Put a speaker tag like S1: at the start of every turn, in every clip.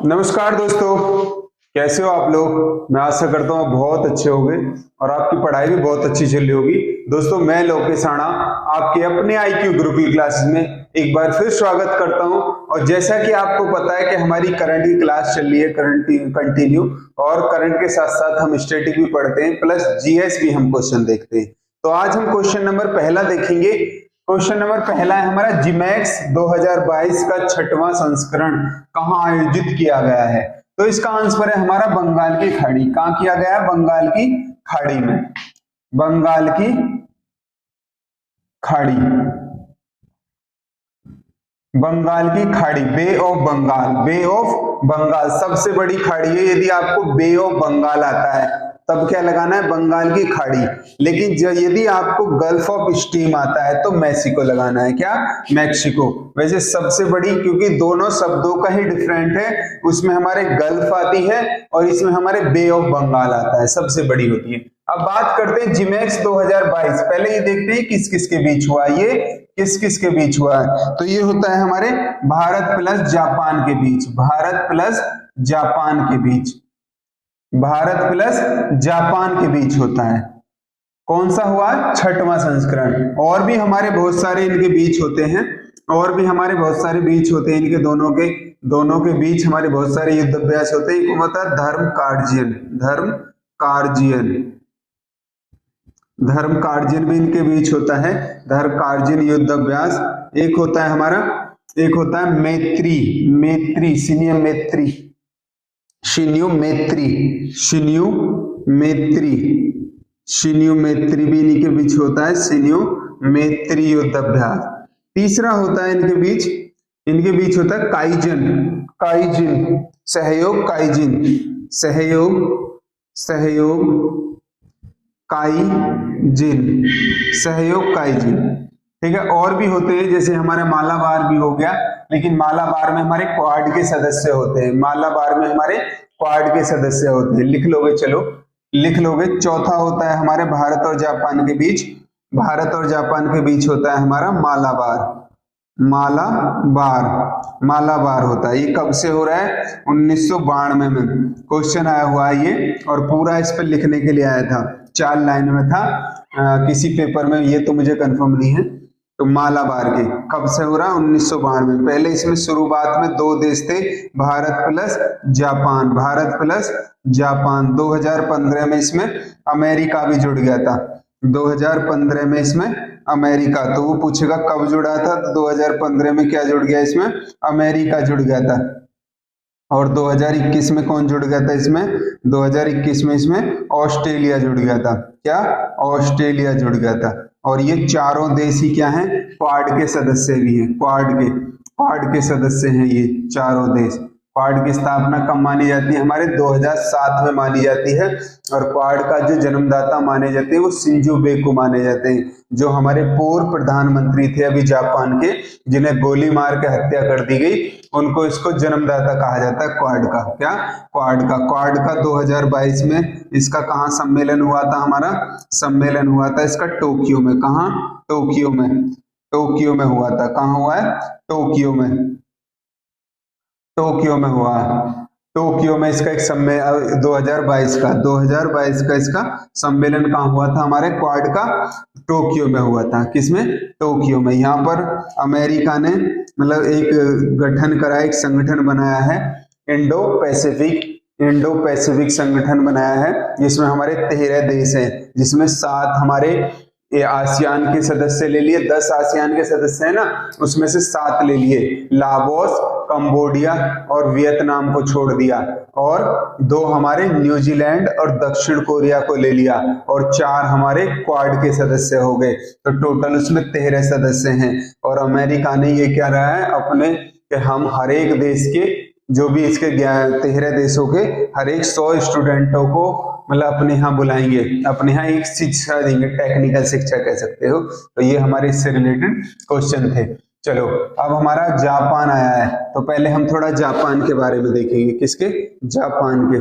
S1: नमस्कार दोस्तों, कैसे हो आप लोग। मैं आशा करता हूँ बहुत अच्छे होंगे और आपकी पढ़ाई भी बहुत अच्छी चल रही होगी। दोस्तों, मैं लोकेश राणा आपके अपने IQ गुरुकुल क्लासेस में एक बार फिर स्वागत करता हूं। और जैसा कि आपको पता है कि हमारी करंट की क्लास चल रही है कंटिन्यू, और करंट के साथ साथ हम स्टैटिक भी पढ़ते हैं, प्लस GS भी हम क्वेश्चन देखते हैं। तो आज हम क्वेश्चन नंबर पहला देखेंगे। क्वेश्चन नंबर पहला है हमारा, जिमैक्स 2022 का 6वां संस्करण कहाँ आयोजित किया गया है। तो इसका आंसर है हमारा बंगाल की खाड़ी। कहाँ किया गया है? बंगाल की खाड़ी में। बंगाल की खाड़ी, बंगाल की खाड़ी, bay of Bengal. Bay of Bengal सबसे बड़ी खाड़ी है। यदि आपको बे ऑफ बंगाल आता है तब क्या लगाना है? बंगाल की खाड़ी। लेकिन यदि आपको गल्फ ऑफ स्टीम आता है तो मैक्सिको लगाना है। क्या? मैक्सिको। वैसे सबसे बड़ी, क्योंकि दोनों शब्दों का ही डिफरेंट है, उसमें हमारे गल्फ आती है और इसमें हमारे बे ऑफ बंगाल आता है, सबसे बड़ी होती है। अब बात करते हैं जिमैक्स 2022। पहले ये देखते हैं किस किस के बीच हुआ। ये किस किस के बीच हुआ है? तो ये होता है हमारे भारत प्लस जापान के बीच। भारत प्लस जापान के बीच, भारत प्लस जापान के बीच होता है। कौन सा हुआ? 6वां संस्करण। और भी हमारे बहुत सारे इनके बीच होते हैं, और भी हमारे बहुत सारे बीच होते हैं इनके दोनों के बीच हमारे बहुत सारे युद्ध अभ्यास होते हैं। एक होता है धर्म कार्जियन, धर्म कार्जियन, धर्म कार्जियन भी इनके बीच होता है, धर्म कार्जियन युद्ध अभ्यास। एक होता है हमारा, एक होता है मैत्री, मैत्री, शिन्यू मैत्री, शिन्यू मैत्री, शिन्यू मैत्री, शिन्यू मैत्री भी इनके बीच होता है, शिन्यू मैत्री युद्ध अभ्यास। तीसरा होता है इनके बीच होता है काइजन, काइजिन, सहयोग काइजिन, सहयोग, सहयोग काइजिन, सहयोग काइजिन। ठीक है, और भी होते हैं, जैसे हमारे मालाबार भी हो गया, लेकिन मालाबार में हमारे क्वाड के सदस्य होते हैं। मालाबार में हमारे क्वाड के सदस्य होते हैं। लिख लोगे, चलो लिख लोगे। चौथा होता है हमारे भारत और जापान के बीच, भारत और जापान के बीच होता है हमारा मालाबार, मालाबार, मालाबार होता है। ये कब से हो रहा है? 1992 में क्वेश्चन आया हुआ है ये, और पूरा इस पर लिखने के लिए आया था, 4 लाइन में था किसी पेपर में, ये तो मुझे कंफर्म नहीं है। तो मालाबार के कब से हो रहा है? 1992 में। पहले इसमें शुरुआत में 2 देश थे, Bharat plus Japan, Bharat plus Japan. 2015 में इसमें अमेरिका भी जुड़ गया था, 2015 में इसमें अमेरिका। तो वो पूछेगा कब जुड़ा था, तो 2015 में क्या जुड़ गया? इसमें अमेरिका जुड़ गया था। और 2021 में कौन जुड़ गया था इसमें? 2021 में इसमें ऑस्ट्रेलिया जुड़ गया था। क्या? ऑस्ट्रेलिया जुड़ गया था। और ये चारों देश ही क्या हैं? क्वाड के सदस्य भी हैं, क्वाड के सदस्य हैं ये चारों देश। क्वाड की स्थापना कब मानी जाती है? हमारे 2007 में मानी जाती है। और क्वाड का जो जन्मदाता माने जाते हैं वो शिंजो आबे को माने जाते हैं, जो हमारे पूर्व प्रधानमंत्री थे अभी जापान के, जिन्हें गोली मार के हत्या कर दी गई। उनको इसको जन्मदाता कहा जाता है क्वाड का। क्या? क्वाड का। क्वाड का 2022 में इसका कहाँ सम्मेलन हुआ था? हमारा सम्मेलन हुआ था इसका टोक्यो में। कहाँ? टोक्यो में, टोक्यो में हुआ था। कहाँ हुआ है? टोक्यो में, टोक्यो में हुआ। टोक्यो में इसका एक सम्मेलन 2022 का इसका सम्मेलन कहाँ हुआ था? हमारे क्वाड का टोक्यो में हुआ था। किसमें? टोक्यो में। यहाँ पर अमेरिका ने मतलब एक गठन करा, एक संगठन बनाया है, इंडो पैसिफिक संगठन बनाया है, जिसमें हमारे 13 देश हैं, जिसमें 7 हमारे आसियान के सदस्य ले लिए। 10 आसियान के सदस्य है ना, उसमें से 7 ले लिए। लाओस, कंबोडिया और वियतनाम को छोड़ दिया। और 2 हमारे न्यूजीलैंड और दक्षिण कोरिया को ले लिया। और 4 हमारे क्वाड के सदस्य हो गए। तो टोटल उसमें 13 सदस्य हैं। और अमेरिका ने ये क्या रहा है अपने, कि हम हर एक देश के, जो भी इसके 13 देशों के हर एक 100 स्टूडेंटों को मतलब अपने यहाँ बुलाएंगे, अपने यहाँ एक शिक्षा देंगे, टेक्निकल शिक्षा कह सकते हो। तो ये हमारे इससे रिलेटेड क्वेश्चन थे। चलो, अब हमारा जापान आया है, तो पहले हम थोड़ा जापान के बारे में देखेंगे। किसके? जापान के।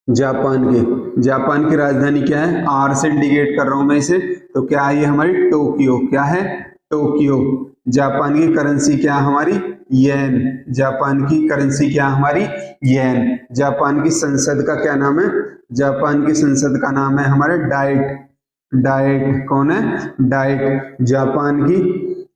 S1: जापान की राजधानी क्या है? R से इंडिकेट कर रहा हूं मैं इसे। तो क्या है ये हमारी? टोक्यो। क्या है? टोक्यो। जापान की करेंसी क्या है हमारी? येन। जापान की करेंसी क्या हमारी? येन। जापान की संसद का क्या नाम है? जापान की संसद का नाम है हमारे डाइट। डाइट कौन है? डाइट। जापान की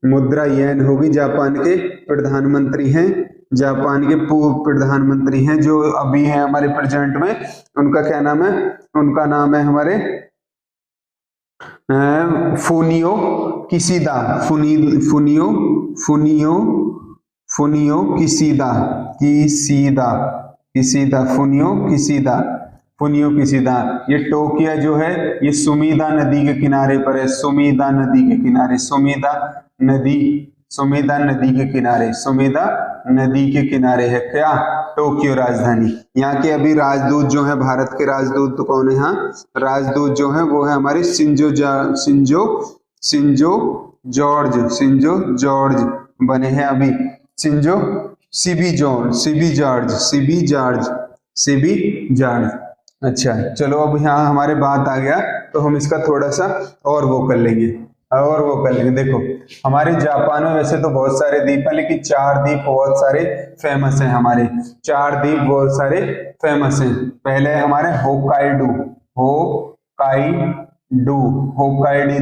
S1: मुद्रा येन होगी। जापान के प्रधानमंत्री हैं, जापान के पूर्व प्रधानमंत्री हैं जो अभी हैं हमारे प्रेजेंट में, उनका क्या नाम है? उनका नाम है हमारे फूनियो किशिदा। फूनियो किशिदा। फूनियो किशिदा। ये टोक्यो जो है ये सुमीदा नदी के किनारे पर है। सुमीदा नदी के किनारे। सुमीदा नदी के किनारे है क्या? टोक्यो राजधानी। यहाँ के अभी राजदूत जो है, भारत के राजदूत तो कौन है? यहाँ राजदूत जो है वो है हमारे शिंजो जॉर्ज बने हैं अभी। CB George. अच्छा चलो, अब यहाँ हमारे बात आ गया तो हम इसका थोड़ा सा और वो कर लेंगे। देखो हमारे जापान में वैसे तो बहुत सारे द्वीप हैं, लेकिन 4 द्वीप बहुत सारे फेमस हैं हमारे। 4 द्वीप बहुत सारे फेमस हैं। पहले हमारे होक्काइडो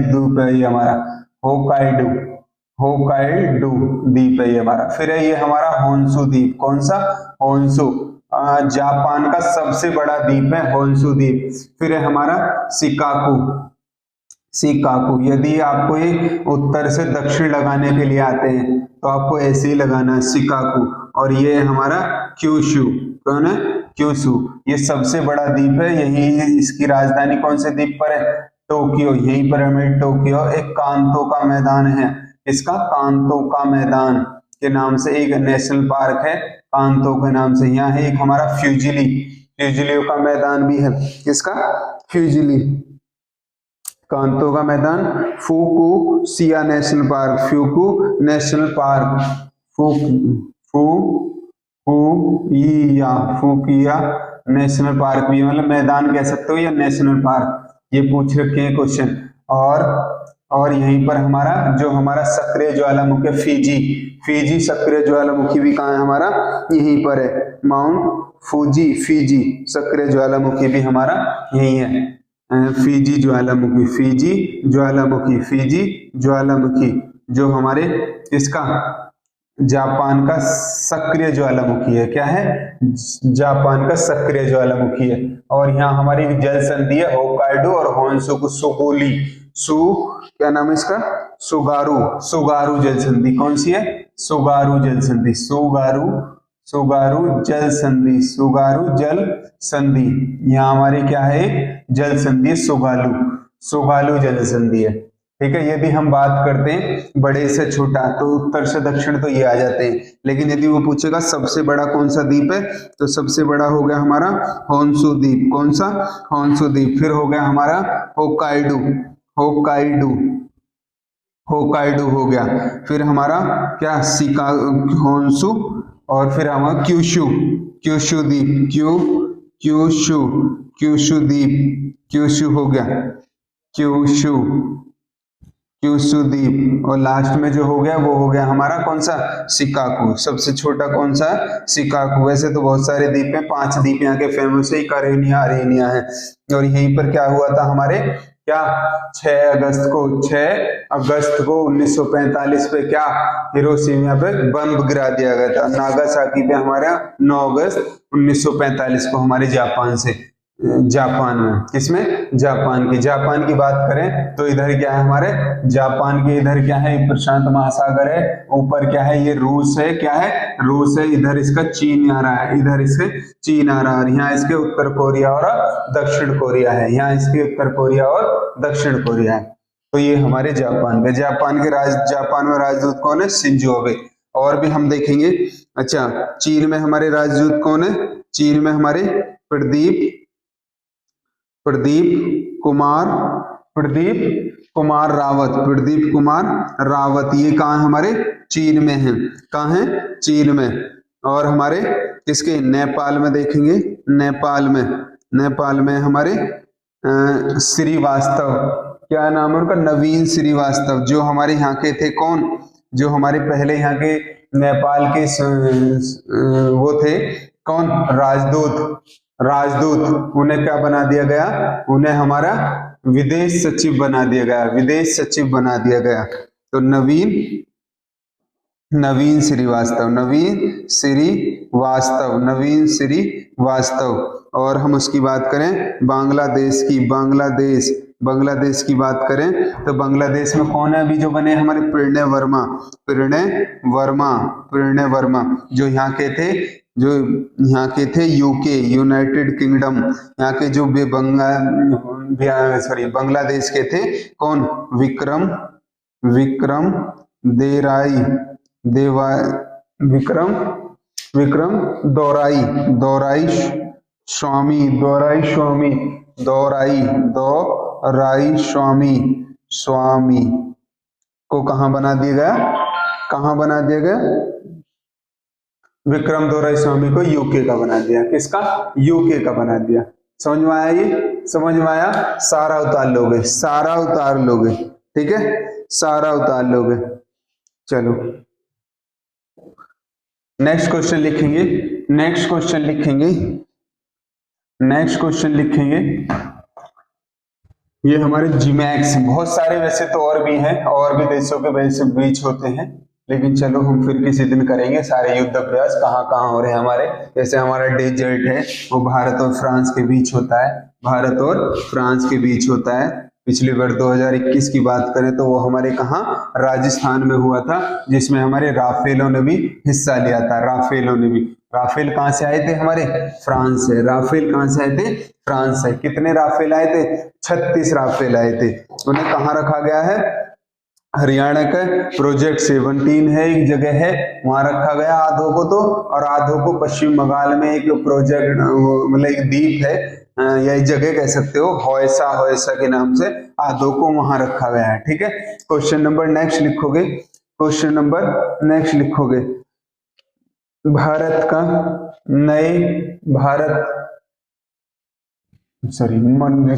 S1: द्वीप है ये हमारा। होक्काइडो द्वीप है ये हमारा। फिर है ये हमारा होन्शु द्वीप। कौन सा? होन्शु। जापान का सबसे बड़ा द्वीप है होन्शु द्वीप। फिर है हमारा शिकाकू। यदि आपको ये उत्तर से दक्षिण लगाने के लिए आते हैं तो आपको ऐसे ही लगाना है, शिकाकू। और ये हमारा क्यूशू। कौन है? क्यूशू। ये सबसे बड़ा द्वीप है। यही इसकी राजधानी कौन से द्वीप पर है? टोक्यो। यहीं पर हमें टोक्यो। एक कांतो का मैदान है। इसका कांतो का मैदान के नाम से एक नेशनल पार्क है, कांतो के नाम से। यहाँ है एक हमारा फ्यूजिलियो का मैदान भी है। किसका? फ्यूजिली। कांतो का मैदान। फुकुशिया नेशनल पार्क। फुकुशिया नेशनल पार्क भी, मतलब मैदान कह सकते हो या नेशनल पार्क, ये पूछ रखे हैं क्वेश्चन। और यहीं पर हमारा सक्रिय ज्वालामुखी फीजी सक्रिय ज्वालामुखी भी कहाँ है हमारा? यहीं पर है। माउंट फूजी फीजी सक्रिय ज्वालामुखी भी हमारा यही है। फीजी ज्वालामुखी जो हमारे इसका जापान का सक्रिय ज्वालामुखी है। क्या है? जापान का सक्रिय ज्वालामुखी है। और यहाँ हमारी जल संधि है होक्काइडो और होन्शु को क्या नाम है इसका? सुगारू जल संधि। कौन सी है? सुगारू जल संधि। यहाँ हमारी क्या है? जल संधि सुगालू जल संधि है। ठीक है। यदि हम बात करते हैं बड़े से छोटा तो उत्तर से दक्षिण तो ये आ जाते हैं, लेकिन यदि वो पूछेगा सबसे बड़ा कौन सा द्वीप है तो सबसे बड़ा हो गया हमारा होन्शु द्वीप। कौन सा? होन्शु द्वीप। फिर हो गया हमारा होक्काइडो हो गया। फिर हमारा क्या? होन्शु। और फिर हमारा क्यूशू द्वीप। क्यूशू हो गया। क्यूशू द्वीप। और लास्ट में जो हो गया वो हो गया हमारा कौन सा? शिकाकू। सबसे छोटा कौन सा? शिकाकू। वैसे तो बहुत सारे द्वीप हैं, 5 द्वीप यहाँ के फेमस है। करेनिया अरेनिया है। और यहीं पर क्या हुआ था हमारे? क्या 6 अगस्त को 1945 पे क्या हिरोशिमा पे बम गिरा दिया गया था। नागासाकी पे हमारा 9 अगस्त 1945 को हमारे जापान में। किसमें? जापान की बात करें तो इधर क्या है हमारे जापान के? इधर क्या है? प्रशांत महासागर है। ऊपर क्या है? ये रूस है। क्या है? रूस है। इधर इसका चीन आ रहा है। यहाँ इसके उत्तर कोरिया और दक्षिण कोरिया है। तो ये हमारे जापान में राजदूत कौन है? Shinzo Abe. और भी हम देखेंगे। अच्छा, चीन में हमारे राजदूत कौन है? चीन में हमारे प्रदीप कुमार रावत। ये कहाँ है? हमारे चीन में है। कहाँ है? चीन में। और हमारे किसके? नेपाल में देखेंगे। नेपाल में हमारे श्रीवास्तव। क्या नाम है उनका? नवीन श्रीवास्तव। जो हमारे यहाँ के थे कौन? जो हमारे पहले यहाँ के नेपाल के वो थे कौन, राजदूत, उन्हें क्या बना दिया गया, उन्हें हमारा विदेश सचिव बना दिया गया, विदेश सचिव बना दिया गया। तो नवीन श्रीवास्तव। और हम उसकी बात करें बांग्लादेश की बात करें तो बांग्लादेश में कौन है अभी जो बने हमारे, प्रणय वर्मा, जो यहाँ के थे यूके, यूनाइटेड किंगडम, यहाँ के जो बांग्लादेश के थे कौन, विक्रम दोराई स्वामी को कहाँ बना दिया गया, विक्रम दोराई स्वामी को यूके का बना दिया, किसका, यूके का बना दिया। समझ में आया, ये समझ में आया, सारा उतार लोगे, ठीक है, सारा उतार लोगे। चलो नेक्स्ट क्वेश्चन लिखेंगे। ये हमारे जीमैक्स, बहुत सारे वैसे तो और भी हैं, और भी देशों के बीच होते हैं, लेकिन चलो हम फिर किसी दिन करेंगे सारे युद्ध अभ्यास कहाँ हो रहे हैं हमारे। जैसे हमारा डेजर्ट है वो भारत और फ्रांस के बीच होता है, पिछली बार 2021 की बात करें तो वो हमारे कहाँ, राजस्थान में हुआ था, जिसमें हमारे राफेलों ने भी हिस्सा लिया था। राफेल कहाँ से आए थे हमारे, फ्रांस से। कितने राफेल आए थे, 36 राफेल आए थे। उन्हें कहाँ रखा गया है, हरियाणा का प्रोजेक्ट 17 है, एक जगह है वहां रखा गया आधों को, तो और आधों को पश्चिम बंगाल में एक प्रोजेक्ट, मतलब एक द्वीप है या एक जगह कह सकते हो, होयसा के नाम से, आधों को वहां रखा गया है, ठीक है। क्वेश्चन नंबर नेक्स्ट लिखोगे, भारत का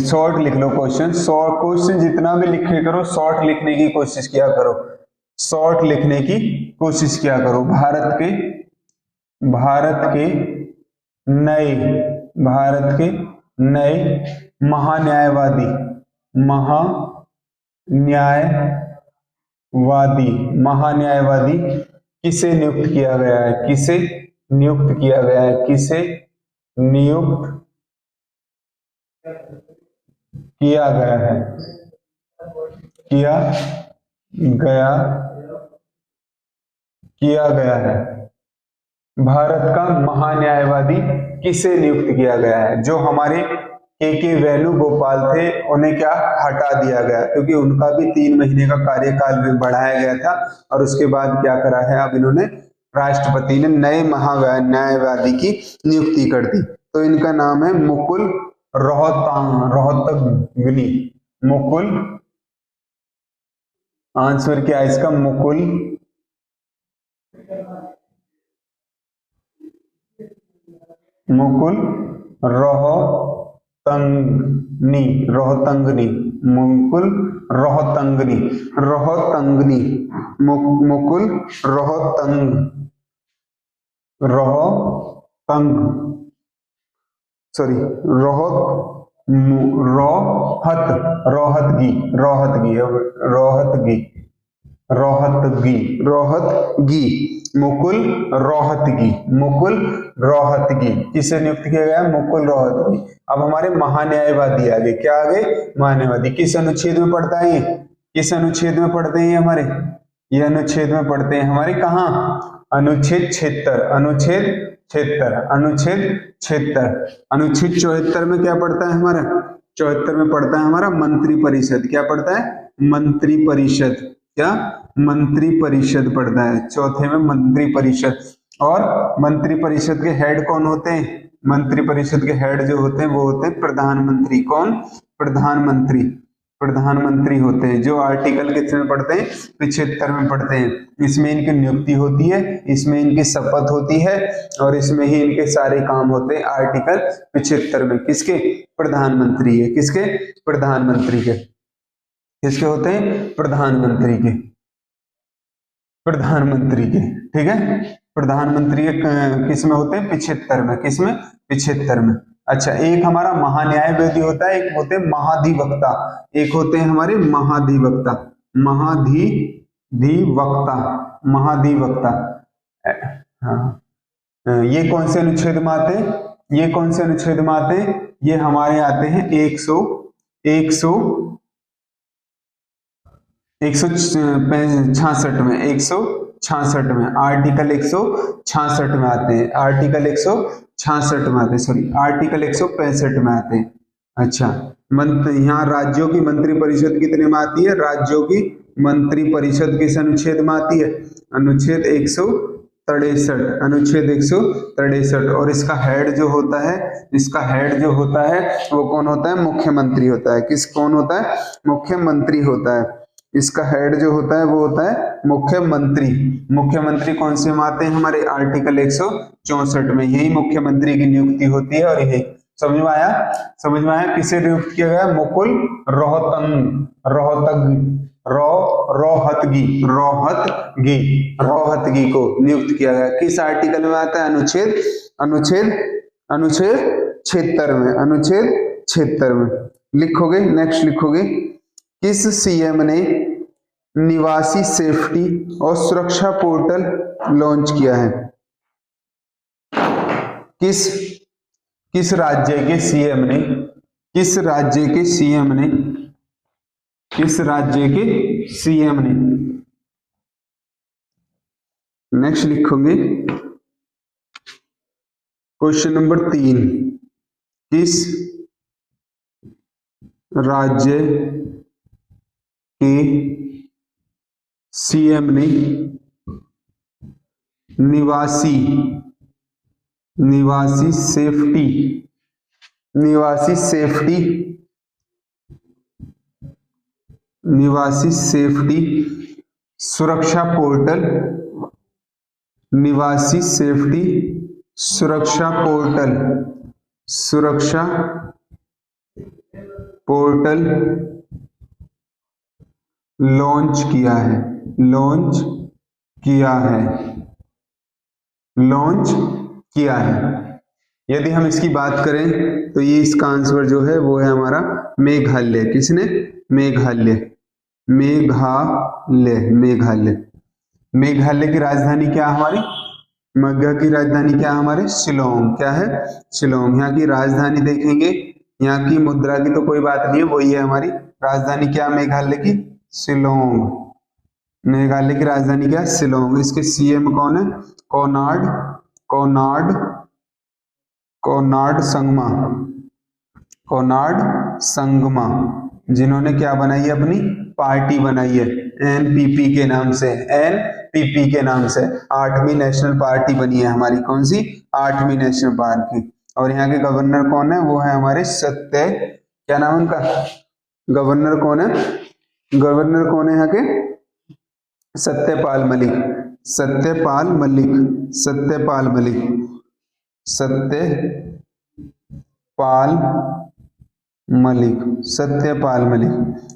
S1: शॉर्ट लिख लो क्वेश्चन जितना भी लिखे करो, शॉर्ट लिखने की कोशिश किया करो, भारत के नए महान्यायवादी किसे नियुक्त किया गया है, किसे नियुक्त किया गया है, भारत का महान्यायवादी किसे नियुक्त किया गया है। जो हमारे के वेणुगोपाल थे उन्हें क्या हटा दिया गया, क्योंकि उनका भी 3 महीने का कार्यकाल बढ़ाया गया था, और उसके बाद क्या करा है, अब इन्होंने राष्ट्रपति ने नए महान्यायवादी की नियुक्ति कर दी। तो इनका नाम है मुकुल रोहतगी। आंसर क्या है इसका, मुकुल रोहतगी किसे नियुक्त किया गया, मुकुल रोहतगी। अब हमारे महान्यायवादी आगे, क्या आगे, महान्यायवादी किस अनुच्छेद में पढ़ता है, किस अनुच्छेद में पढ़ते हैं हमारे, ये अनुच्छेद में पढ़ते हैं हमारे, कहाँ, अनुच्छेद 74 में क्या पढ़ता है हमारा, 74 में पढ़ता है हमारा मंत्रिपरिषद। क्या पढ़ता है, मंत्रिपरिषद, क्या, मंत्रिपरिषद पढ़ता है, चौथे में मंत्रिपरिषद। और मंत्रिपरिषद के हेड कौन होते हैं, मंत्रिपरिषद के हेड जो होते हैं वो होते हैं प्रधानमंत्री। कौन, प्रधानमंत्री होते हैं, जो आर्टिकल कितने में पढ़ते हैं, 75 में पढ़ते हैं। इसमें इनकी नियुक्ति होती है, इसमें इनकी शपथ होती है, और इसमें ही इनके सारे काम होते हैं। आर्टिकल 75 में किसके, प्रधानमंत्री है, किसके, प्रधानमंत्री के, किसके होते हैं, प्रधानमंत्री के। प्रधानमंत्री के, ठीक है, प्रधानमंत्री के किस में होते हैं, 75 में, किस में, 75 में। अच्छा, एक हमारा महान्यायवादी होता है, एक होते हैं महाधिवक्ता, एक होते हैं हमारे महाधिवक्ता, महाधिवक्ता, महाधिवक्ता। हाँ, ये कौन से अनुच्छेद में आते हैं, ये कौन से अनुच्छेद में आते हैं, ये हमारे आते हैं 166 में, 166 में, आर्टिकल 166 में आते हैं, आर्टिकल 166 में आते हैं, सॉरी आर्टिकल 165 में आते हैं। अच्छा, यहाँ राज्यों की मंत्रिपरिषद कितने में आती है, राज्यों की मंत्रिपरिषद किस अनुच्छेद में आती है, अनुच्छेद 163, अनुच्छेद 163। और इसका हेड जो होता है, इसका हेड जो होता है वो कौन होता है, मुख्यमंत्री होता है। कौन होता है, मुख्यमंत्री होता है। इसका हेड जो होता है वो होता है मुख्यमंत्री। मुख्यमंत्री कौन से में आते हैं, हमारे आर्टिकल 164 में, यही मुख्यमंत्री की नियुक्ति होती है। और यही समझ में आया, समझ में आया, किसे नियुक्त किया गया, मुकुल रोहतगी को नियुक्त किया गया। किस आर्टिकल में आता है, अनुच्छेद 76 में, अनुच्छेद 76 में। लिखोगे, नेक्स्ट लिखोगे, किस सीएम ने निवासी सेफ्टी और सुरक्षा पोर्टल लॉन्च किया है, किस राज्य के सीएम ने, किस राज्य के सीएम ने, किस राज्य के सीएम ने, नेक्स्ट लिखोगे क्वेश्चन नंबर 3, किस राज्य के सीएम ने निवासी सेफ्टी सुरक्षा पोर्टल, निवासी सेफ्टी सुरक्षा पोर्टल लॉन्च किया है, लॉन्च किया है। यदि हम इसकी बात करें तो ये इसका आंसर जो है वो है हमारा मेघालय। किसने, मेघालय की राजधानी क्या हमारी, मेघालय की राजधानी क्या हमारे, शिलोंग। क्या है, शिलोंग। यहाँ की राजधानी देखेंगे, यहाँ की मुद्रा की तो कोई बात नहीं है, वही है हमारी राजधानी। क्या मेघालय की, शिलोंग। मेघालय की राजधानी क्या है, शिलोंग। इसके सीएम कौन है, कोनार्ड संगमा, जिन्होंने क्या बनाई है, अपनी पार्टी बनाई है एनपीपी के नाम से, एनपीपी के नाम से 8वीं नेशनल पार्टी बनी है हमारी। कौन सी, 8वीं नेशनल पार्टी। और यहाँ के गवर्नर कौन है, वो है हमारे क्या नाम उनका, गवर्नर कौन है, यहाँ के, सत्यपाल मलिक।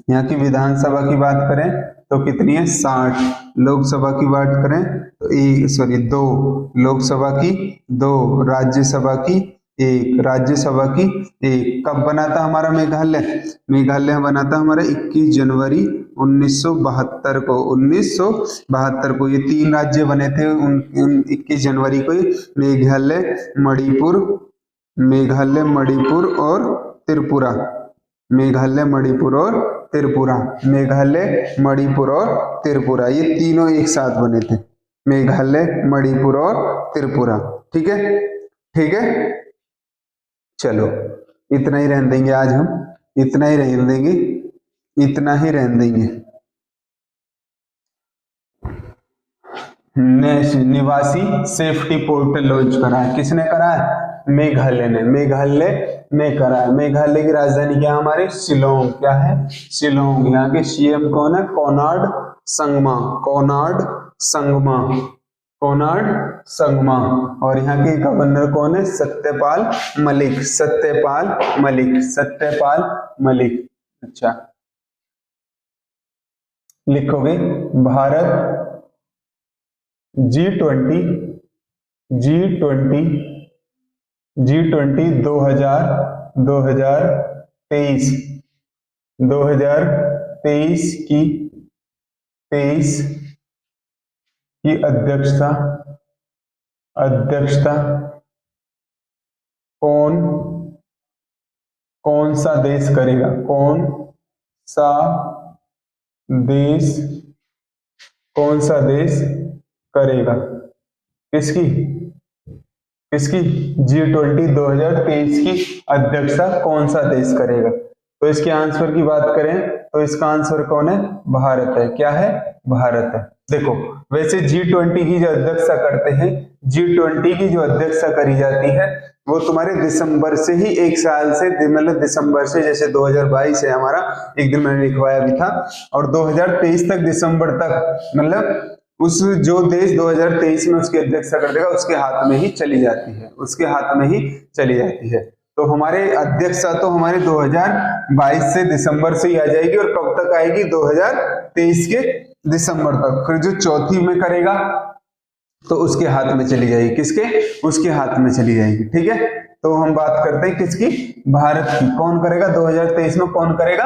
S1: यहाँ की विधानसभा की बात करें तो कितनी है, 60। लोकसभा की बात करें तो 2, लोकसभा की 2, राज्यसभा की 1, राज्यसभा की 1। कब बना था हमारा मेघालय, मेघालय बना था हमारा 21 जनवरी 1972 को, 1972 को। ये 3 राज्य बने थे उन 21 जनवरी को, मेघालय, मणिपुर और त्रिपुरा, मेघालय, मणिपुर और त्रिपुरा, ये तीनों एक साथ बने थे, मेघालय, मणिपुर और त्रिपुरा। ठीक है, चलो इतना ही रहने देंगे आज हम, इतना ही रहने देंगे। निवासी सेफ्टी पोर्टल लॉन्च करा है, किसने करा है, मेघालय ने करा है। मेघालय की राजधानी क्या हमारे, शिलोंग। क्या है, शिलोंग। यहाँ के सीएम कौन है, कोनार्ड संगमा। और यहाँ के गवर्नर कौन है, सत्यपाल मलिक। अच्छा, लिखोगे, भारत G20 2023 की अध्यक्षता कौन सा देश करेगा? कौन सा देश करेगा? किसकी G20 2023 की अध्यक्षता कौन सा देश करेगा? तो इसके आंसर की बात करें तो इसका आंसर कौन है? भारत है। क्या है? भारत है। देखो वैसे G20 की जो अध्यक्षता करते हैं, G20 की जो अध्यक्षता करी जाती है वो तुम्हारे दिसंबर से ही, एक साल से, मतलब दिसंबर से, जैसे 2022 है हमारा, एक दिन मैंने लिखवाया भी था, और 2023 तक, दिसंबर तक, मतलब उस जो देश 2023 में उसकी अध्यक्षता कर देगा उसके हाथ में ही चली जाती है, उसके हाथ में ही चली जाती है। तो हमारे अध्यक्षता तो हमारे 2022 से दिसंबर से ही आ जाएगी, और कब तक आएगी? 2023 के दिसंबर तक। फिर जो चौथी में करेगा तो उसके हाथ में चली जाएगी। किसके? उसके हाथ में चली जाएगी। ठीक है, तो हम बात करते हैं किसकी? भारत की। कौन करेगा 2023 में? कौन करेगा?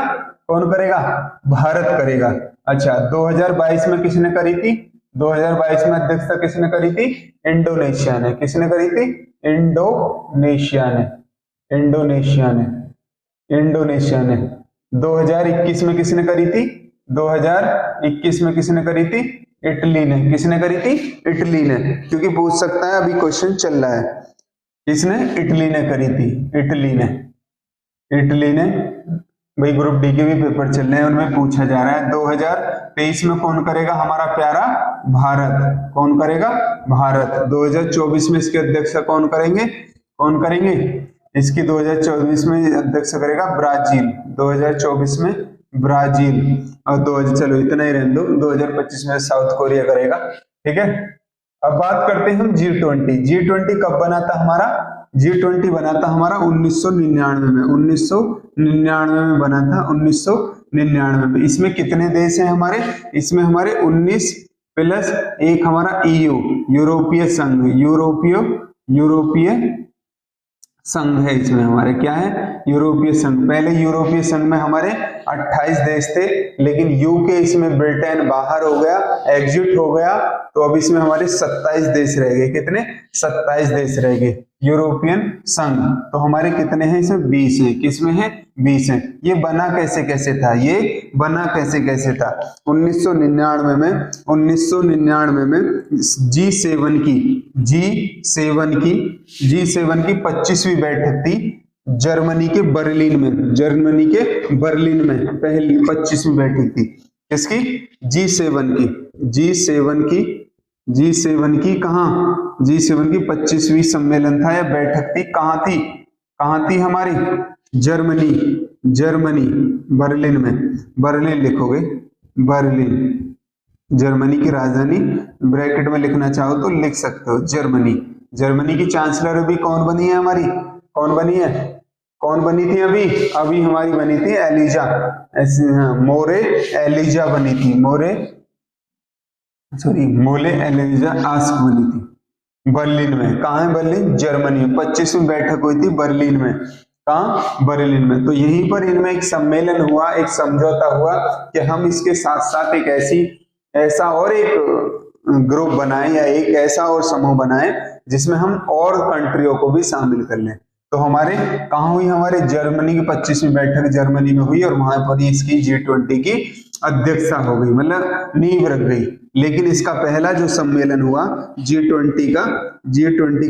S1: भारत करेगा। अच्छा, 2022 में किसने करी थी? 2022 में अध्यक्षता किसने करी थी? इंडोनेशिया ने। किसने करी थी? इंडोनेशिया ने। 2021 में किसने करी थी? 2021 में किसने करी थी? इटली ने। किसने करी थी? इटली ने, क्योंकि पूछ सकता है, अभी क्वेश्चन चल रहा है। किसने? इटली ने करी थी। इटली ने भाई, ग्रुप डी के भी पेपर चल रहे हैं, उनमें पूछा जा रहा है 2023 में कौन करेगा? हमारा प्यारा भारत। कौन करेगा? भारत। 2024 में इसकी अध्यक्षता कौन करेंगे? इसकी 2024 में अध्यक्षता करेगा ब्राजील। 2024 में ब्राजील। और चलो इतना ही रहने दो, 2025 में साउथ कोरिया करेगा। ठीक है, अब बात करते हैं हम G20। G20 कब बना था हमारा? G20 बना था हमारा 1999 में। 1999 में बना था, 1999 में। इसमें कितने देश हैं हमारे? इसमें हमारे 19 प्लस एक हमारा EU, यूरोपीय संघ है। इसमें हमारे क्या है? यूरोपीय संघ। पहले यूरोपीय संघ में हमारे 28 देश थे, लेकिन यूके इसमें, ब्रिटेन बाहर हो गया, एग्जिट हो गया, तो अब इसमें हमारे 27 देश रह गए। कितने? 27 देश रह गए यूरोपियन संघ। तो हमारे कितने हैं इसमें? 20 है। किसमें है? 20 है। ये बना कैसे था? 1999 में G7 की 25वीं बैठक थी जर्मनी के बर्लिन में। पहली 25वीं बैठक थी किसकी? G7 की कहाँ? G7 की 25वीं सम्मेलन था या बैठक थी। कहाँ थी हमारी? जर्मनी, बर्लिन में। बर्लिन लिखोगे, बर्लिन जर्मनी की राजधानी, ब्रैकेट में लिखना चाहो तो लिख सकते हो जर्मनी की चांसलर अभी कौन बनी है हमारी? कौन बनी थी अभी हमारी बनी थी एलिजा, मोरे एलिजा बनी थी। मोले एलिजा आस्क बनी थी बर्लिन में। कहाँ है बर्लिन? जर्मनी में। 25वीं बैठक हुई थी बर्लिन में। कहाँ? बर्लिन में। तो यहीं पर इनमें एक सम्मेलन हुआ, एक समझौता हुआ कि हम इसके साथ साथ एक ऐसा और एक ग्रुप बनाए या एक ऐसा और समूह बनाए जिसमें हम और कंट्रियों को भी शामिल कर लें। तो हमारे कहाँ हुई? हमारे जर्मनी की 25वीं बैठक जर्मनी में हुई, और वहां पर इसकी G20 की अध्यक्षता हो गई, मतलब नींव रख गई। लेकिन इसका पहला जो सम्मेलन हुआ G20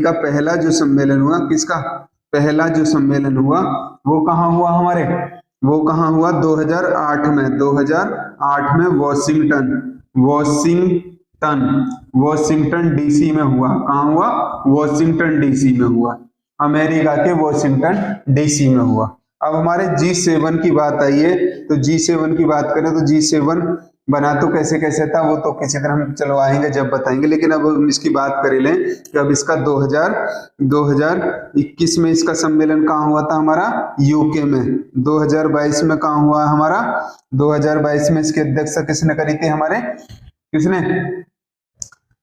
S1: का पहला जो सम्मेलन हुआ, किसका पहला जो सम्मेलन हुआ वो कहाँ हुआ हमारे? वो कहाँ हुआ? 2008 में वॉशिंगटन डीसी में हुआ। कहाँ हुआ? वॉशिंगटन डीसी में हुआ, अमेरिका के वॉशिंगटन डीसी में हुआ। अब हमारे G7 की बात आई है, तो G7 की बात करें तो G7 बना तो कैसे था वो तो किसी तरह हम चलो आएंगे जब बताएंगे, लेकिन अब हम इसकी बात कर लें कि अब इसका 2021 में इसका सम्मेलन कहाँ हुआ था हमारा? यूके में। 2022 में कहाँ हुआ हमारा? 2022 में इसकी अध्यक्षता किसने करी थी हमारे?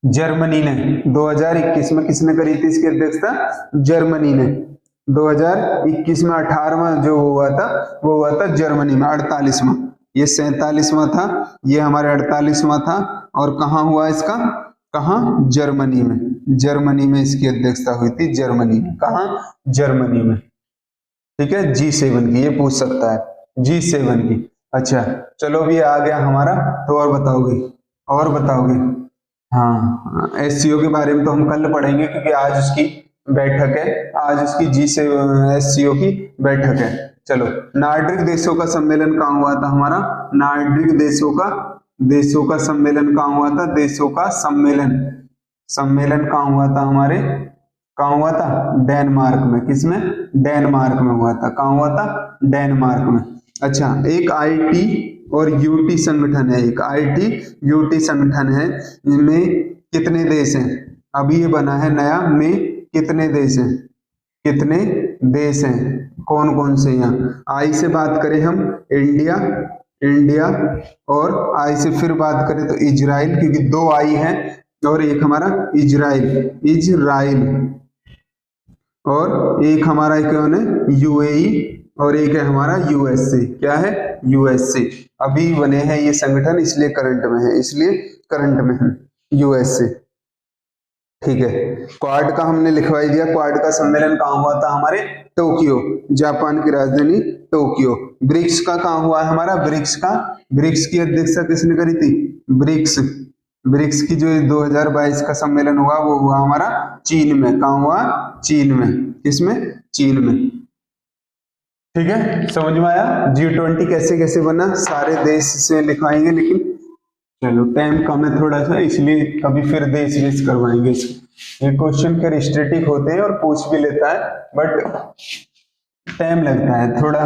S1: जर्मनी ने 2021 में किसने करी थी इसकी अध्यक्षता? जर्मनी ने 2021 में 18वां जो हुआ था वो हुआ था जर्मनी में 48वां। ये 47वां था, ये हमारे 48वां था। और कहाँ हुआ इसका? कहाँ? जर्मनी में। जर्मनी में इसकी अध्यक्षता हुई थी, जर्मनी में। कहाँ? जर्मनी में। ठीक है, G7 की, ये पूछ सकता है G7 की। अच्छा चलो भी आ गया हमारा, तो और बताओगे? और बताओगे? हाँ, SCO के बारे में तो हम कल पढ़ेंगे क्योंकि आज उसकी बैठक है, आज उसकी SCO की बैठक है। चलो, नार्डिक देशों का सम्मेलन कहाँ हुआ था हमारा? नार्डिक देशों का सम्मेलन कहाँ हुआ था? देशों का सम्मेलन कहाँ हुआ था हमारे? कहाँ हुआ था? डेनमार्क में। किसमें? डेनमार्क में हुआ था। कहाँ हुआ था? डेनमार्क में। अच्छा, एक IT और UT संगठन है, एक IT UT संगठन है। इनमें कितने देश हैं? अभी ये बना है नया, में कितने देश हैं? कितने देश हैं? कौन कौन से? यहाँ आई से बात करें हम, इंडिया, और आई से फिर बात करें तो इजराइल, क्योंकि 2 आई है, और एक हमारा इजराइल, और एक हमारा कौन है? UAE, और एक है हमारा USA। क्या है? USA। अभी बने हैं ये संगठन, इसलिए करंट में है USA। ठीक है, क्वाड का हमने लिखवाई दिया। क्वाड का सम्मेलन कहाँ हुआ था हमारे? टोक्यो, जापान की राजधानी टोक्यो। ब्रिक्स का कहाँ हुआ है हमारा? ब्रिक्स की अध्यक्षता किसने करी थी? ब्रिक्स की जो 2022 का सम्मेलन हुआ वो हुआ हमारा चीन में। कहाँ हुआ? चीन में। किसमें? चीन में। ठीक है, समझ में आया? G20 कैसे कैसे बना, सारे देश से लिखवाएंगे, लेकिन चलो टाइम कम है थोड़ा सा, इसलिए कभी फिर देश बेस करवाएंगे। ये क्वेश्चन के रिस्ट्रिक्टिव होते हैं और पूछ भी लेता है, बट टाइम लगता है, थोड़ा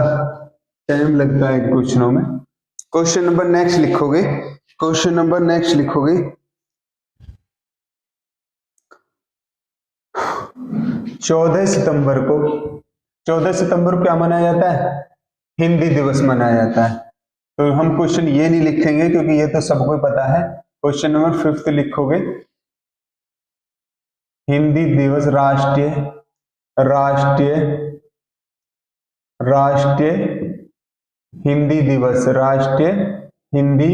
S1: टाइम लगता है क्वेश्चनों में। क्वेश्चन नंबर नेक्स्ट लिखोगे, 14 सितंबर को क्या मनाया जाता है? हिंदी दिवस मनाया जाता है। तो हम क्वेश्चन ये नहीं लिखेंगे क्योंकि ये तो सबको पता है। क्वेश्चन नंबर 5 लिखोगे, हिंदी दिवस, राष्ट्रीय हिंदी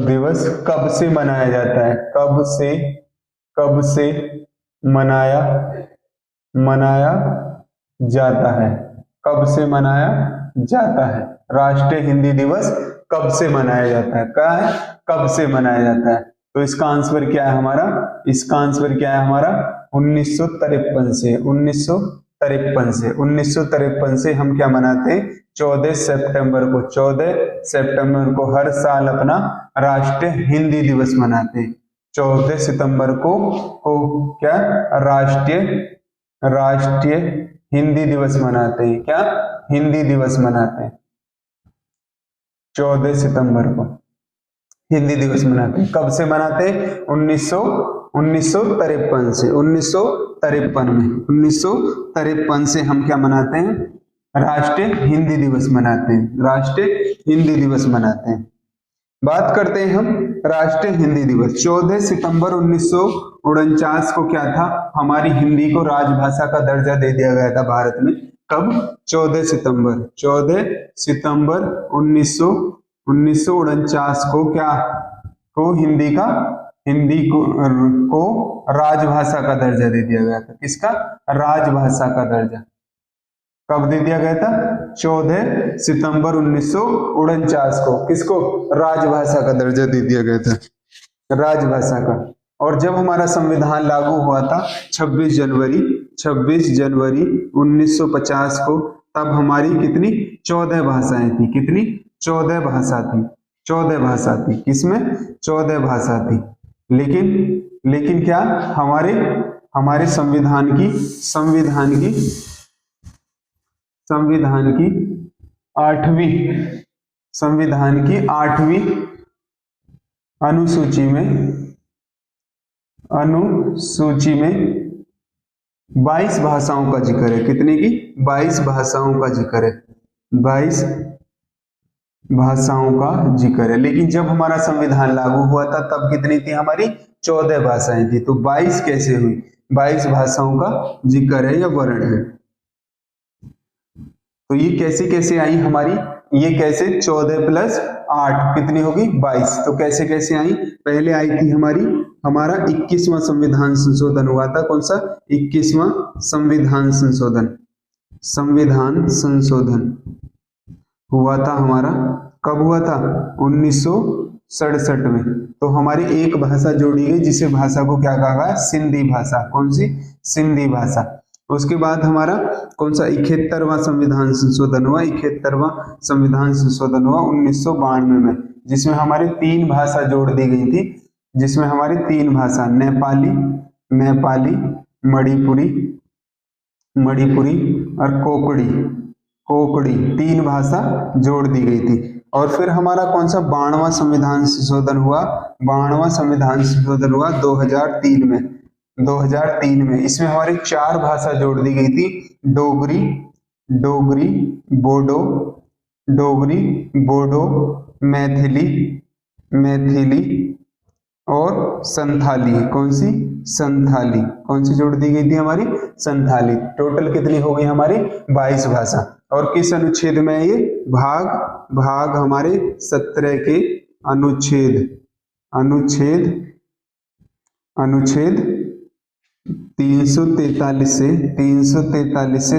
S1: दिवस कब से मनाया जाता है? कब से मनाया जाता है? कब से मनाया जाता है? राष्ट्रीय हिंदी दिवस कब से मनाया जाता है? क्या है? कब से मनाया जाता है? तो इसका आंसर क्या है हमारा? 1953 से। 1953 से हम क्या मनाते हैं? 14 सितंबर को हर साल अपना राष्ट्रीय हिंदी दिवस मनाते हैं। 14 सितंबर को क्या? राष्ट्रीय हिंदी दिवस मनाते हैं। क्या? हिंदी दिवस मनाते हैं। 14 सितंबर को हिंदी दिवस मनाते हैं। कब से मनाते हैं? 1953 से। 1953 से हम क्या मनाते हैं? राष्ट्रीय हिंदी दिवस मनाते हैं। बात करते हैं हम राष्ट्रीय हिंदी दिवस। 14 सितंबर 1949 को क्या था? हमारी हिंदी को राजभाषा का दर्जा दे दिया गया था भारत में। कब? 14 सितंबर 1949 को क्या को हिंदी को राजभाषा का दर्जा दे दिया गया था। किसका? राजभाषा का दर्जा कब दे दिया गया था? 14 सितंबर 1949 को। किसको? राजभाषा का दर्जा दे दिया गया था, राजभाषा का। और जब हमारा संविधान लागू हुआ था 26 जनवरी 1950 को, तब हमारी कितनी? 14 भाषाएं थी। कितनी? 14 भाषा थी। किसमें? 14 भाषा थी। लेकिन क्या हमारे संविधान की 8वीं अनुसूची में 22 भाषाओं का जिक्र है। कितने की? 22 भाषाओं का जिक्र है। 22 भाषाओं का जिक्र है। लेकिन जब हमारा संविधान लागू हुआ था तब कितनी थी हमारी? 14 भाषाएं थी। तो 22 कैसे हुई? 22 भाषाओं का जिक्र है या वर्ण है। तो ये कैसे कैसे आई हमारी? ये कैसे 14 प्लस 8 कितनी होगी? 22। तो कैसे कैसे आई? पहले आई थी हमारा 21वां संविधान संशोधन हुआ था। कौन सा? 21वां संविधान संशोधन। संविधान संशोधन हुआ था हमारा। कब हुआ था? 1967 में। तो हमारी एक भाषा जोड़ी गई जिसे भाषा को क्या कहा गया? सिंधी भाषा। कौन सी? सिंधी भाषा। उसके बाद हमारा कौन सा? 71वां संविधान संशोधन हुआ। 71वां संविधान संशोधन हुआ 1992 में, जिसमें हमारी 3 भाषा जोड़ दी गई थी। जिसमें हमारी 3 भाषा नेपाली, मणिपुरी और कोकड़ी 3 भाषा जोड़ दी गई थी। और फिर हमारा कौन सा? 92वां संविधान संशोधन हुआ। 92वां संविधान संशोधन हुआ 2003 में। 2003 में इसमें हमारी 4 भाषा जोड़ दी गई थी। डोगरी, बोडो, मैथिली और संथाली। कौन सी? संथाली। कौन सी जोड़ दी गई थी हमारी? संथाली। टोटल कितनी हो गई हमारी? 22 भाषा। और किस अनुच्छेद में है ये? भाग हमारे 17 के अनुच्छेद 343 से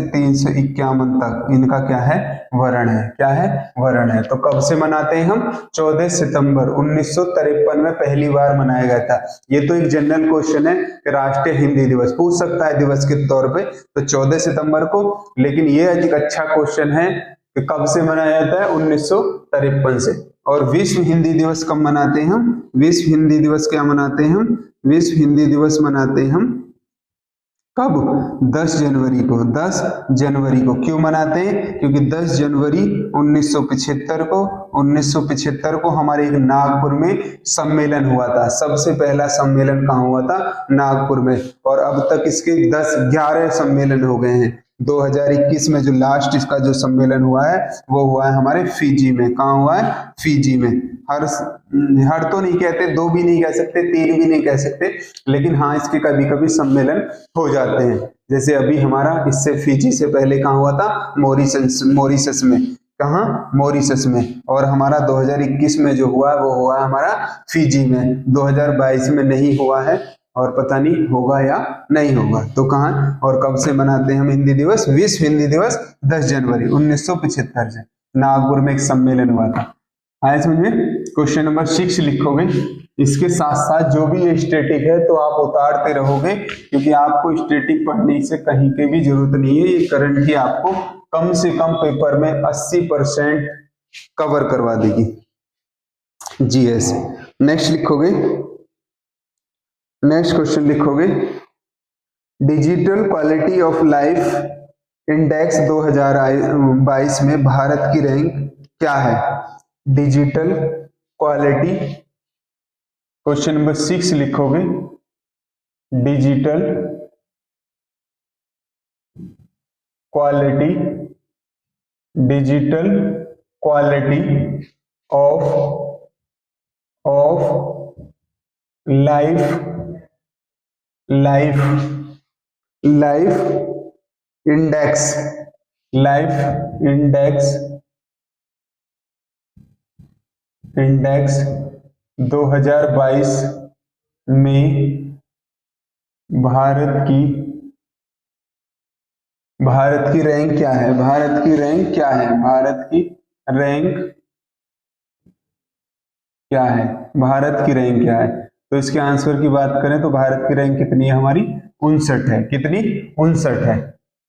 S1: 351 तक इनका क्या है? वर्ण है। क्या है? वर्ण है। तो कब से मनाते हैं हम? 14 सितंबर 1953 में पहली बार मनाया गया था। ये तो एक जनरल क्वेश्चन है कि राष्ट्रीय हिंदी दिवस पूछ सकता है दिवस के तौर पे, तो 14 सितंबर को। लेकिन ये एक अच्छा क्वेश्चन है कि कब से मनाया जाता है? 1953 से। और विश्व हिंदी दिवस कब मनाते हैं हम? विश्व हिंदी दिवस क्या मनाते हैं हम? विश्व हिंदी दिवस मनाते हैं हम कब? 10 जनवरी को। 10 जनवरी को क्यों मनाते हैं? क्योंकि 10 जनवरी 1975 को हमारे एक नागपुर में सम्मेलन हुआ था। सबसे पहला सम्मेलन कहाँ हुआ था? नागपुर में। और अब तक इसके 11 सम्मेलन हो गए हैं। 2021 में जो लास्ट इसका जो सम्मेलन हुआ है वो हुआ है हमारे फिजी में। कहाँ हुआ है? फिजी में। हर तो नहीं कहते, 2 भी नहीं कह सकते, 3 भी नहीं कह सकते, लेकिन हाँ इसके कभी कभी सम्मेलन हो जाते हैं। जैसे अभी हमारा इससे फिजी से पहले कहाँ हुआ था? मॉरिशस में। कहाँ? मॉरिशस में। और हमारा 2021 में जो हुआ वो हुआ हमारा फिजी में। 2022 में नहीं हुआ है और पता नहीं होगा या नहीं होगा। तो कहाँ और कब से मनाते हैं हम हिंदी दिवस? विश्व हिंदी दिवस 10 जनवरी 1975 से नागपुर में एक सम्मेलन हुआ था। आया समझ में? क्वेश्चन नंबर 6 लिखोगे। इसके साथ साथ जो भी ये स्टैटिक है तो आप उतारते रहोगे, क्योंकि आपको स्टैटिक पढ़ने से कहीं की भी जरूरत नहीं है। ये करंट ही आपको कम से कम पेपर में 80% कवर करवा देगी। जीएस। नेक्स्ट लिखोगे, नेक्स्ट क्वेश्चन लिखोगे, digital quality of life index 2022 में भारत की रैंक क्या है? Digital quality. क्वेश्चन नंबर 6 लिखोगे, digital quality of life index 2022 में भारत की रैंक क्या है? भारत की रैंक क्या है? भारत की रैंक क्या है? तो इसके आंसर की बात करें तो भारत की रैंक कितनी है हमारी? 59 है। कितनी? 59 है।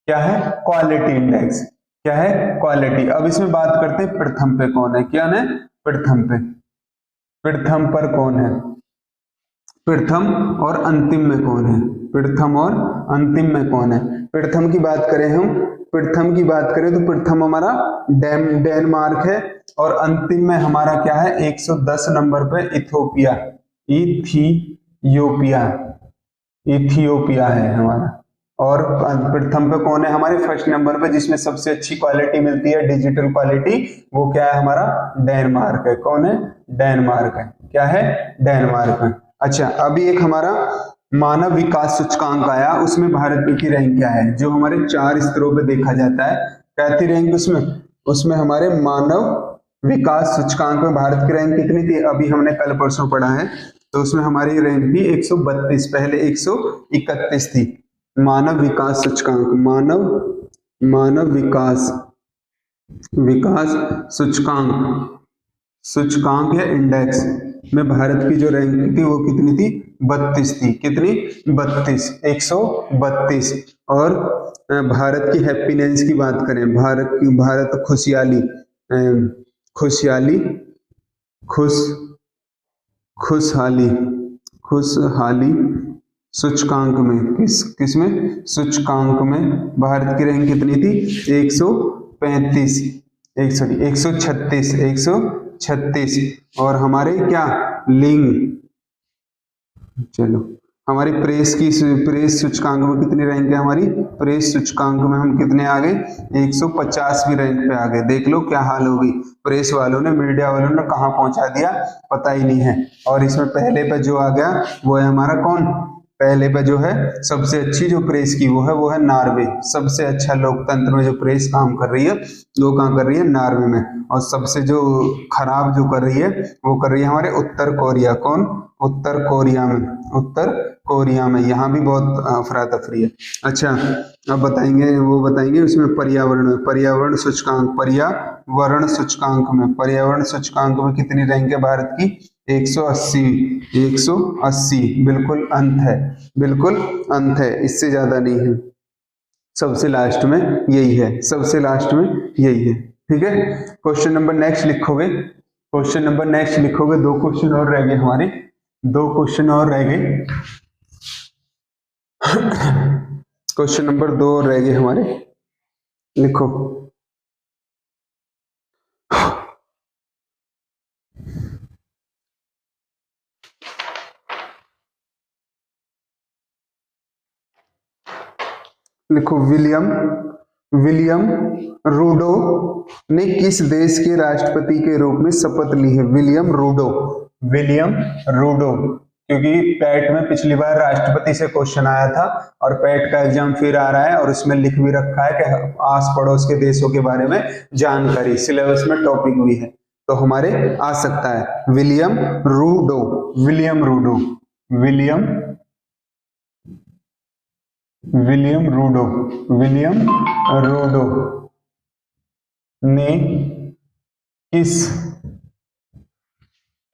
S1: क्या है? Quality index. क्या है? क्वालिटी। अब इसमें बात करते हैं प्रथम पे कौन है। क्या है? प्रथम पर कौन है? प्रथम और अंतिम में कौन है? प्रथम और अंतिम में कौन है? प्रथम की बात करें तो प्रथम हमारा डेनमार्क है। और अंतिम में हमारा क्या है? 110 नंबर पे इथियोपिया है हमारा। और प्रथम पे कौन है हमारे फर्स्ट नंबर पे जिसमें सबसे अच्छी क्वालिटी मिलती है डिजिटल क्वालिटी, वो क्या है हमारा डेनमार्क है। कौन है? डेनमार्क है। क्या है? डेनमार्क है। अच्छा, अभी एक हमारा मानव विकास सूचकांक आया, उसमें भारत की रैंक क्या है? जो हमारे 4 स्तरों पे देखा जाता है, क्या थी रैंक उसमें? उसमें हमारे मानव विकास सूचकांक में भारत की रैंक कितनी थी? अभी हमने कल परसों पढ़ा है, तो उसमें हमारी रैंक थी 132, पहले 131 थी। मानव विकास सूचकांक, मानव विकास सूचकांक या इंडेक्स में भारत की जो रैंक थी वो कितनी थी? 32 थी। कितनी? 32, 132। और भारत की हैप्पीनेस की बात करें, भारत खुशहाली सूचकांक में किसमें सूचकांक में भारत की रैंक कितनी थी? 136। और हमारे क्या लिंग, चलो हमारी प्रेस सूचकांक में कितनी रैंक है? हमारी प्रेस सूचकांक में हम कितने आ गए? 150वीं रैंक पे आ गए। देख लो क्या हाल होगी, प्रेस वालों ने, मीडिया वालों ने कहाँ पहुंचा दिया पता ही नहीं है। और इसमें पहले पे जो आ गया वो है हमारा कौन? पहले पे जो है सबसे अच्छी जो प्रेस की वो है नॉर्वे। सबसे अच्छा लोकतंत्र में जो प्रेस काम कर रही है वो कहाँ कर रही है? नॉर्वे में। और सबसे जो खराब जो कर रही है वो कर रही है हमारे उत्तर कोरिया। कौन? उत्तर कोरिया में। यहाँ भी बहुत अफरा तफरी है। अच्छा, अब बताएंगे उसमें पर्यावरण सूचकांक में कितनी रैंक है भारत की? 180। बिल्कुल अंत है, इससे ज्यादा नहीं है। सबसे लास्ट में यही है। ठीक है। क्वेश्चन नंबर नेक्स्ट लिखोगे। 2 क्वेश्चन और रह गए हमारे। क्वेश्चन नंबर 2 और रह गए हमारे, लिखो। विलियम रूडो ने किस देश के राष्ट्रपति के रूप में शपथ ली है? विलियम रूडो, क्योंकि पैट में पिछली बार राष्ट्रपति से क्वेश्चन आया था और पैट का एग्जाम फिर आ रहा है और उसमें लिख भी रखा है कि आस पड़ोस के देशों के बारे में जानकारी, सिलेबस में टॉपिक भी है, तो हमारे आ सकता है। विलियम रूडो ने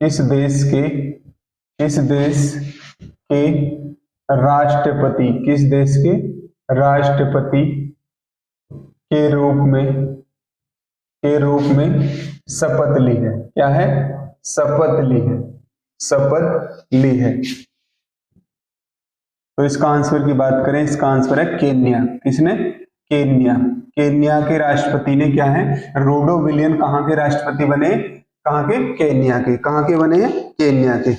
S1: किस देश के राष्ट्रपति के रूप में शपथ ली है? क्या है? शपथ ली है। तो इसका आंसर की बात करें, इसका आंसर है केन्या। किसने? केन्या के राष्ट्रपति ने क्या है? रूडो विलियम कहाँ के राष्ट्रपति बने? कहाँ के? केन्या के। कहाँ के बने हैं? केन्या के।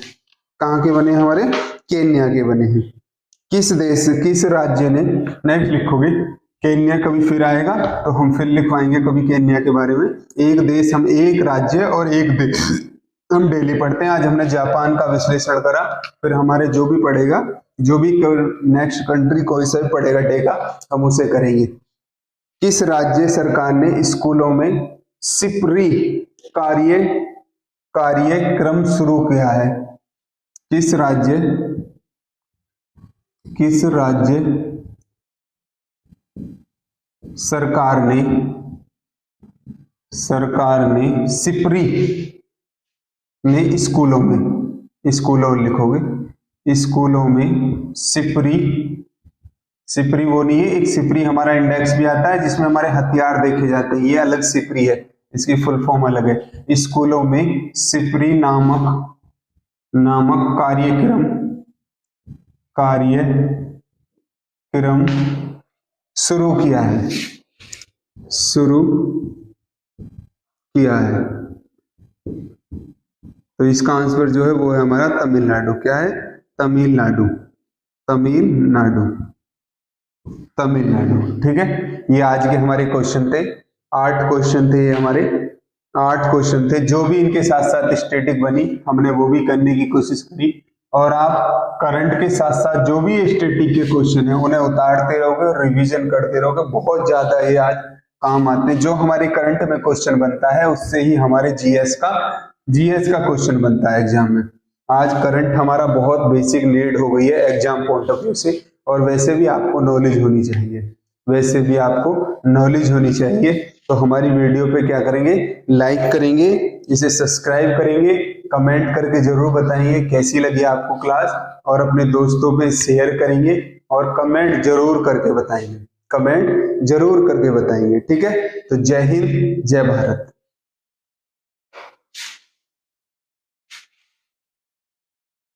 S1: कहाँ के बने? हमारे केन्या के बने हैं। किस राज्य ने, नेक्स्ट लिखोगे, केन्या कभी फिर आएगा तो हम फिर लिखवाएंगे कभी केन्या के बारे में। एक राज्य और एक देश हम डेली पढ़ते हैं। आज हमने जापान का विश्लेषण करा, फिर हमारे जो भी पढ़ेगा, जो भी नेक्स्ट कंट्री कोई सा भी पढ़ेगा डेगा, हम उसे करेंगे। किस राज्य सरकार ने स्कूलों में सिपरी कार्यक्रम शुरू किया है? किस राज्य सरकार ने सिपरी ने स्कूलों लिखोगे, स्कूलों में सिपरी वो नहीं है, एक सिपरी हमारा इंडेक्स भी आता है जिसमें हमारे हथियार देखे जाते हैं, ये अलग सिपरी है, इसकी फुल फॉर्म अलग है। स्कूलों में सिपरी नामक कार्यक्रम शुरू किया है। तो इसका आंसर जो है वो है हमारा तमिलनाडु। क्या है? तमिलनाडु। तमिलनाडु। ठीक है, ये आज के हमारे क्वेश्चन थे, 8 क्वेश्चन थे, ये हमारे 8 क्वेश्चन थे। जो भी इनके साथ साथ स्टैटिक बनी हमने वो भी करने की कोशिश करी, और आप करंट के साथ साथ जो भी स्टैटिक के क्वेश्चन है उन्हें उतारते रहोगे और रिवीजन करते रहोगे। बहुत ज्यादा ये आज काम आते हैं। जो हमारे करंट में क्वेश्चन बनता है उससे ही हमारे जीएस का क्वेश्चन बनता है एग्जाम में। आज करंट हमारा बहुत बेसिक नीड हो गई है एग्जाम पॉइंट ऑफ व्यू से, और वैसे भी आपको नॉलेज होनी चाहिए, तो हमारी वीडियो पे क्या करेंगे, लाइक करेंगे, इसे सब्सक्राइब करेंगे, कमेंट करके जरूर बताएंगे कैसी लगी आपको क्लास, और अपने दोस्तों में शेयर करेंगे, और कमेंट जरूर करके बताएंगे। ठीक है, तो जय हिंद, जय भारत।